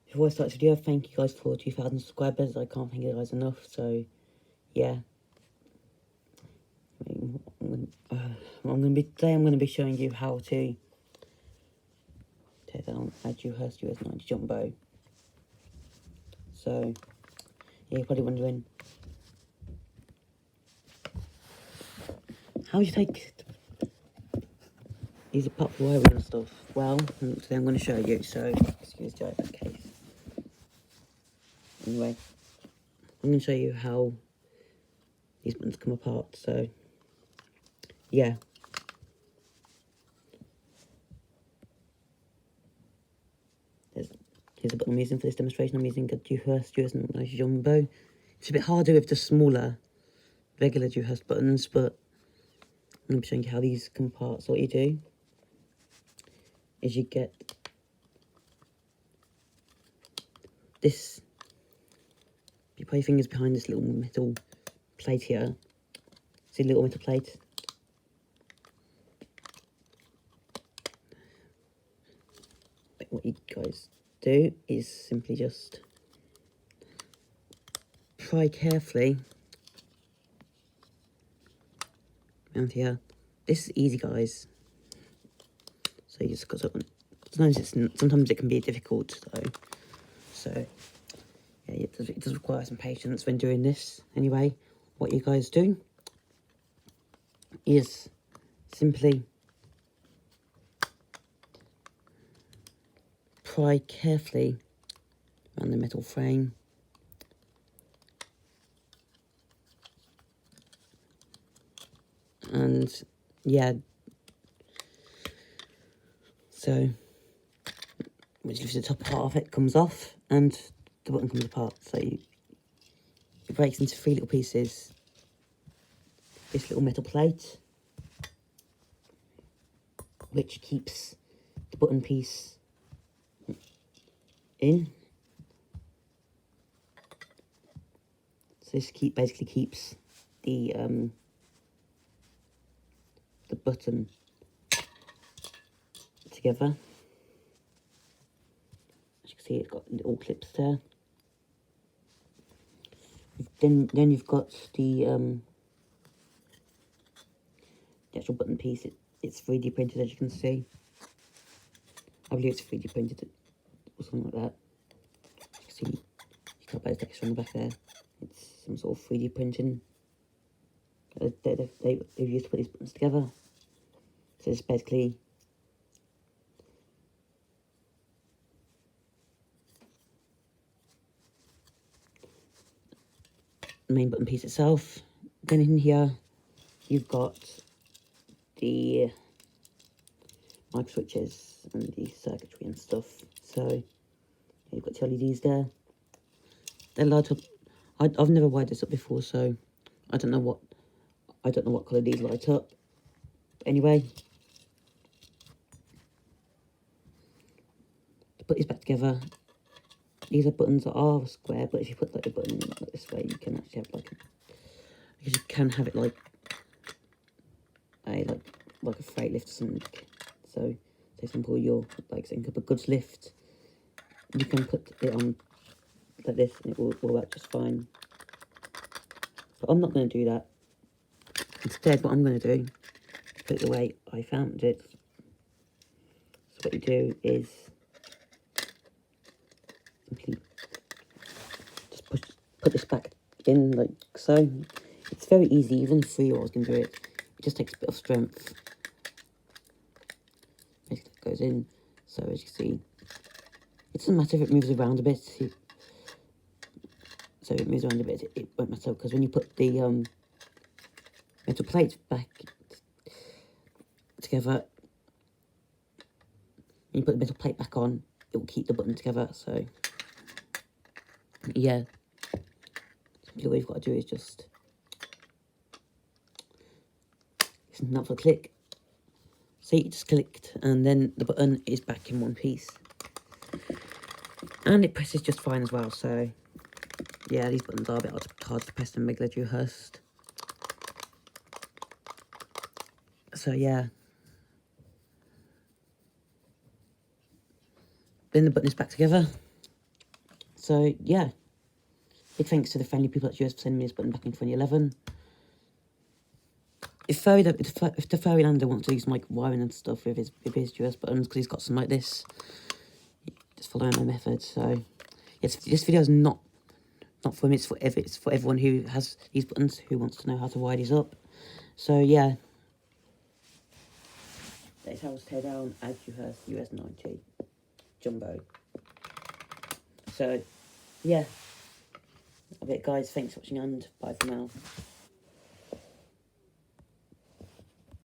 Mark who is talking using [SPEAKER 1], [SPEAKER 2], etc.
[SPEAKER 1] before I start this video, thank you guys for 2,000 subscribers. I can't thank you guys enough, so yeah. I'm gonna be showing you how to take down a Dewhurst US90 jumbo. So yeah, you're probably wondering, how do you take these apart from wiring and stuff? Well, today I'm going to show you, so excuse the that case. Anyway, I'm going to show you how these buttons come apart, so yeah. Here's the button I'm using for this demonstration. I'm using a Dewhurst US90 jumbo. It's a bit harder with the smaller regular Dewhurst buttons, but I'm going to be showing you how these come apart. So what you do is you get this, you put your fingers behind this little metal plate here. See the little metal plate? What you guys do is simply just pry carefully around here. This is easy, guys. So you just got to, sometimes it can be difficult though. So yeah, it does require some patience when doing this. Anyway, what you guys do is simply pry carefully around the metal frame. And yeah, so which gives the top part of it comes off and the button comes apart. So it breaks into 3 little pieces. This little metal plate, which keeps the button piece in. So this basically keeps the button together. As you can see, it's got little clips there. Then you've got the actual button piece. It's 3D printed, as you can see. I believe it's 3D printed or something like that. As you can see, you can't buy the texture on the back there. It's some sort of 3D printing. They've used to put these buttons together. So it's basically the main button piece itself. Then in here you've got the mic switches and the circuitry and stuff. So you've got the LEDs there. They light up. I've never wired this up before, so I don't know what colour these light up. But anyway, to put these back together, these are buttons that are square, but if you put like the button like this way, you can actually have like you can have it like a freight lift or something. So, say for example, you're like setting up a goods lift, you can put it on like this, and it will work just fine. But I'm not going to do that. Instead, what I'm going to do, put it the way I found it. So what you do is simply just put this back in like so. It's very easy, even 3-year-olds can do it. It just takes a bit of strength. Basically it goes in, so as you see, it doesn't matter if it moves around a bit. So it moves around a bit, it won't matter, because when you put the metal plates back together, when you put the metal plate back on, it will keep the button together. So yeah, all you've got to do is just listen up for a click. See, it just clicked, and then the button is back in one piece, and it presses just fine as well. So yeah, these buttons are a bit hard to press than regular Dewhurst. So yeah, then the button is back together. So, yeah. Big thanks to the friendly people at US for sending me this button back in 2011. If the Fairylander wants to do some like wiring and stuff with his US buttons, because he's got some like this, just following my method. So yes, this video is not for him. It's for everyone who has these buttons, who wants to know how to wire these up. So yeah, that's how to tear down a Dewhurst US90 Jumbo. So yeah, a bit guys. Thanks for watching and bye for now.